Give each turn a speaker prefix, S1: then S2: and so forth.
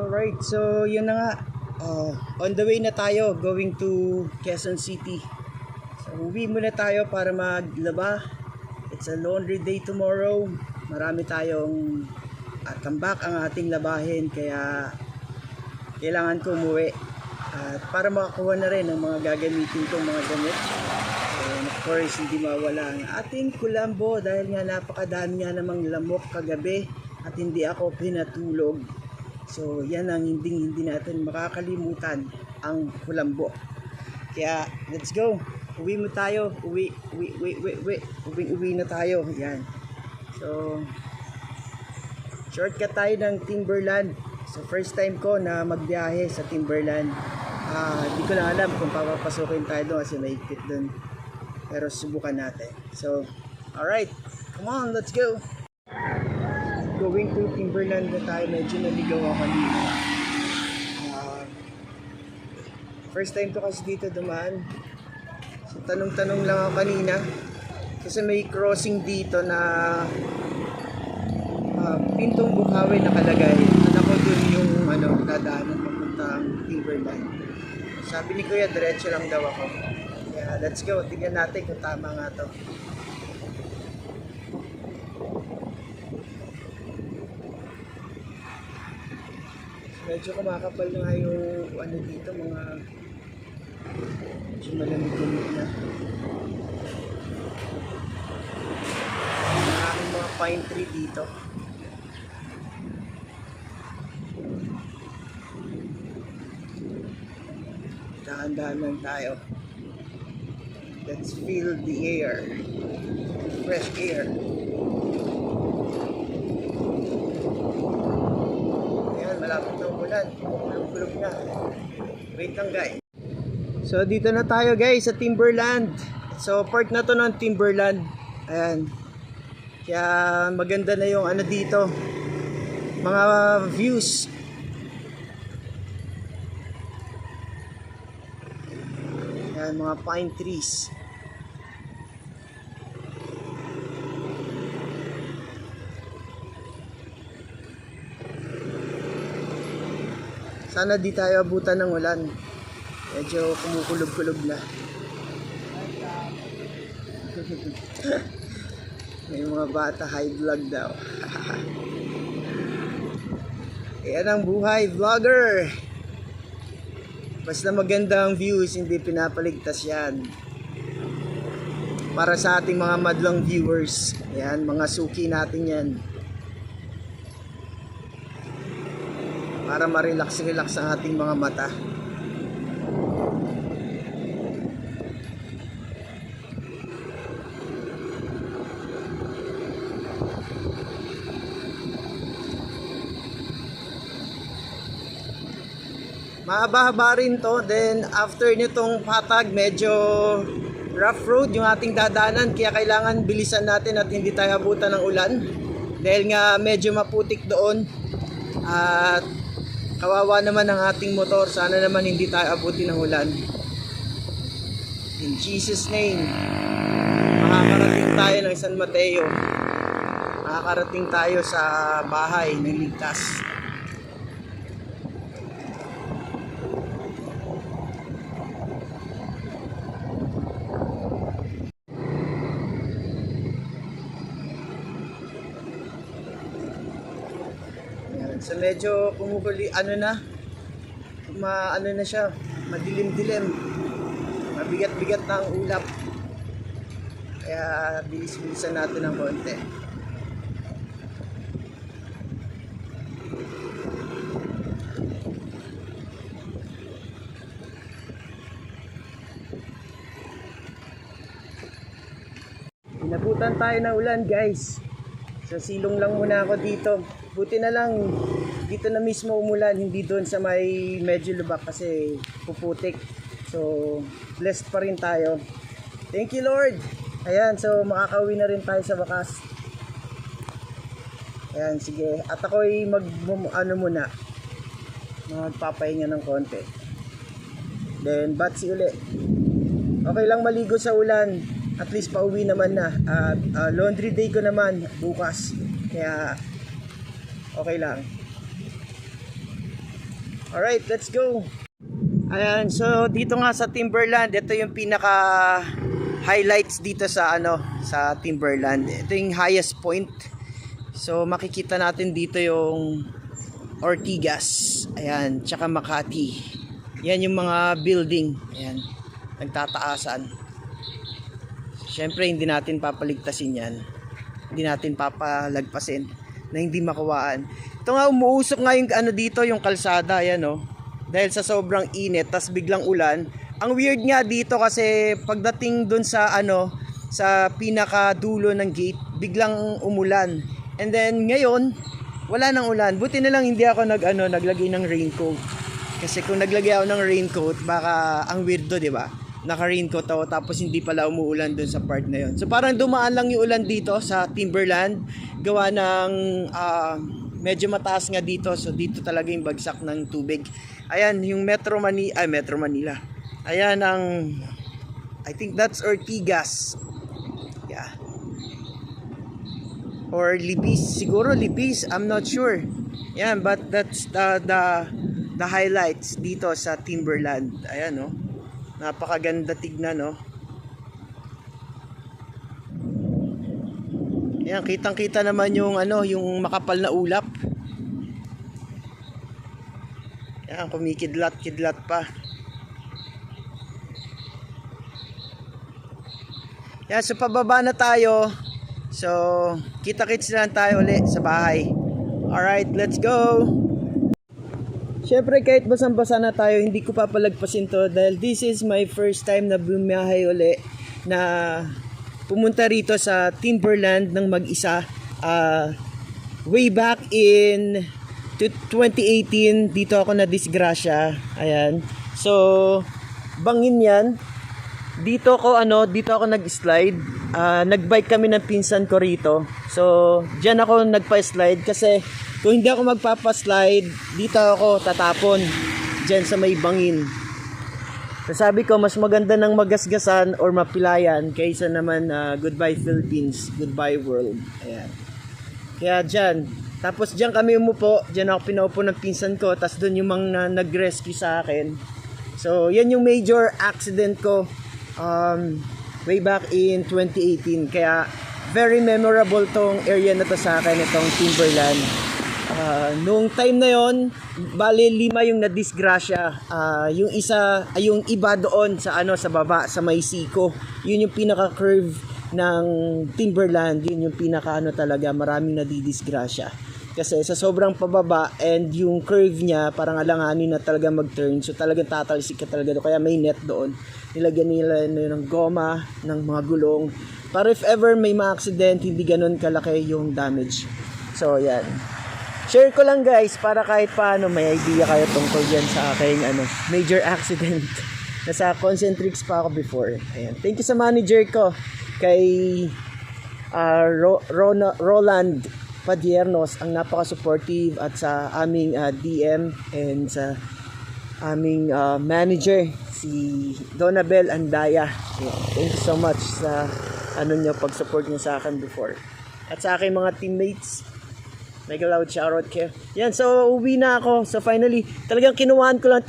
S1: Alright, so yun na nga. On the way na tayo, going to Quezon City. So uwi muna tayo para maglaba. It's a laundry day tomorrow. Marami tayong tambak ang ating labahin, kaya kailangan ko umuwi. At para makakuha na rin ang mga gagamitin kong mga gamit. And of course, hindi mawala ang ating kulambo dahil nga napakadami nga namang lamok kagabi at hindi ako pinatulog. So yan ang hindi natin makakalimutan, ang kulambo. Kaya let's go. Uwi mo tayo. Uwi na tayo. Yan. So shortcut tayo ng Timberland. So first time ko na magbiyahe sa Timberland. Di ko na alam kung papapasukin tayo doon kasi mahigpit doon. Pero subukan natin. So alright, come on, let's go. Going to Timberland na tayo. Medyo naligaw ako kanina. First time ko kasi dito dumaan. So tanong-tanong lang ako kanina. Kasi may crossing dito na Pintong Bukawi nakalagay. Ako dun yung dadaanan papuntang Timberland. Sabi ni Kuya, diretso lang daw ako. Kaya let's go. Tingnan natin kung tama nga to. Medyo kumakapal na yung dito, mga medyo malamig-lamig na. Maraming mga pine tree dito. Dahan-dahan lang tayo. Let's feel the air. Fresh air. Malapit na umulan. Kulog na. Wait lang guys. So dito na tayo guys sa Timberland. So part na to ng Timberland. Ayan. Kaya maganda na yung dito. Mga views. Ayan, mga pine trees. Sana di tayo abutan ng ulan. Medyo kumukulog-kulog na. May mga bata high vlog daw. Yan ang buhay vlogger. Basta maganda ang views, hindi pinapaligtas yan. Para sa ating mga madlang viewers. Yan, mga suki natin yan. Para ma-relax ang ating mga mata. Mahaba-haba rin to. Then after nitong patag, medyo rough road yung ating dadaanan. Kaya kailangan bilisan natin at hindi tayo abutan ng ulan. Dahil nga medyo maputik doon. At kawawa naman ang ating motor. Sana naman hindi tayo abutin ng ulan. In Jesus name. Makakarating tayo ng San Mateo. Makakarating tayo sa bahay ng ligtas. So medyo kumukuli, na siya, madilim-dilim, mabigat-bigat na ang ulap, kaya bilis-bilisan natin ng konti. Inabutan tayo ng ulan guys. So silong lang muna ako dito. Buti na lang dito na mismo umulan, hindi doon sa may medyo lubak kasi puputik. So blessed pa rin tayo. Thank you Lord. Ayan, so makakauwi na rin tayo sa wakas. Ayan, sige. At ako'y muna. Magpapahinga ng konti. Then batsi uli. Okay lang maligo sa ulan. At least pauwi naman na. At laundry day ko naman bukas. Kaya okay lang. Alright, let's go. Ayan, so dito nga sa Timberland, ito yung pinaka highlights dito sa sa Timberland. Ito yung highest point. So makikita natin dito yung Ortigas. Ayan, tsaka Makati. Yan yung mga building. Ayan, nagtataasan. Siyempre hindi natin papaligtasin yan. Hindi natin papalagpasin na hindi makawaan. Ito nga, umuusok nga yung dito, yung kalsada, ayan dahil sa sobrang init, tas biglang ulan. Ang weird nga dito kasi pagdating dun sa sa pinaka dulo ng gate, biglang umulan. And then ngayon, wala nang ulan. Buti na lang hindi ako naglagay ng raincoat. Kasi kung naglagay ako ng raincoat, baka ang weirdo, di ba? Naka-raincoat ako tapos hindi pala umuulan dun sa part na yon. So parang dumaan lang yung ulan dito sa Timberland, gawa ng medyo mataas nga dito, so dito talaga yung bagsak ng tubig. Ayan yung Metro Manila. Ayan ang, I think that's Ortigas. Yeah. Or Libis, siguro Libis, I'm not sure. Yan, but that's the highlights dito sa Timberland. Ayan napakaganda tignan Yan, kitang-kita naman yung yung makapal na ulap. Yan, kumikidlat-kidlat pa. Yan, so pababa na tayo. So, kita-kits na lang tayo ulit sa bahay. Alright, let's go! Siyempre, kahit basang-basa na tayo, hindi ko papalagpasin to dahil this is my first time na bumiyahe uli na pumunta rito sa Timberland ng mag-isa. Way back in 2018, dito ako na disgrasya. Ayan. So, bangin yan. Dito ako nag-slide. Nag-bike kami ng pinsan ko rito. So, diyan ako nagpa-slide kasi kung hindi ako magpapa-slide, dito ako tatapon. Diyan sa may bangin. So, sabi ko, mas maganda ng magasgasan or mapilayan kaysa naman goodbye Philippines, goodbye world. Ayan. Kaya diyan. Tapos diyan kami umupo. Diyan ako pinaupo ng pinsan ko. Tapos doon yung mga nag-rescue sa akin. So, yan yung major accident ko. Way back in 2018. Kaya very memorable tong area na to sa akin, itong Timberland. Noong time na yon, bali 5 yung nadisgrasya. Yung iba doon sa sa baba sa Maysiko. Yun yung pinaka-curve ng Timberland. Yun yung pinaka talaga, maraming nadidisgrasya. Kasi sa sobrang pababa and yung curve niya parang alanganin na talaga mag-turn. So talagang tatalsik ka talaga doon. Kaya may net doon. Nilagyan nila ng goma, ng mga gulong. Para if ever may ma-accident, hindi ganun kalaki yung damage. So yan. Share ko lang guys para kahit paano may idea kayo tungkol dyan sa aking major accident. Nasa Concentrix pa ako before. Ayan. Thank you sa manager ko kay Roland Padiernos, ang napaka-supportive, at sa aming DM and sa aming manager si Donabel Andaya. Yeah, thank you so much sa nyo pag-support nyo sa akin before. At sa aking mga teammates, mega loud shoutout kayo. Yan, so uwi na ako. So finally, talagang kinuhaan ko lang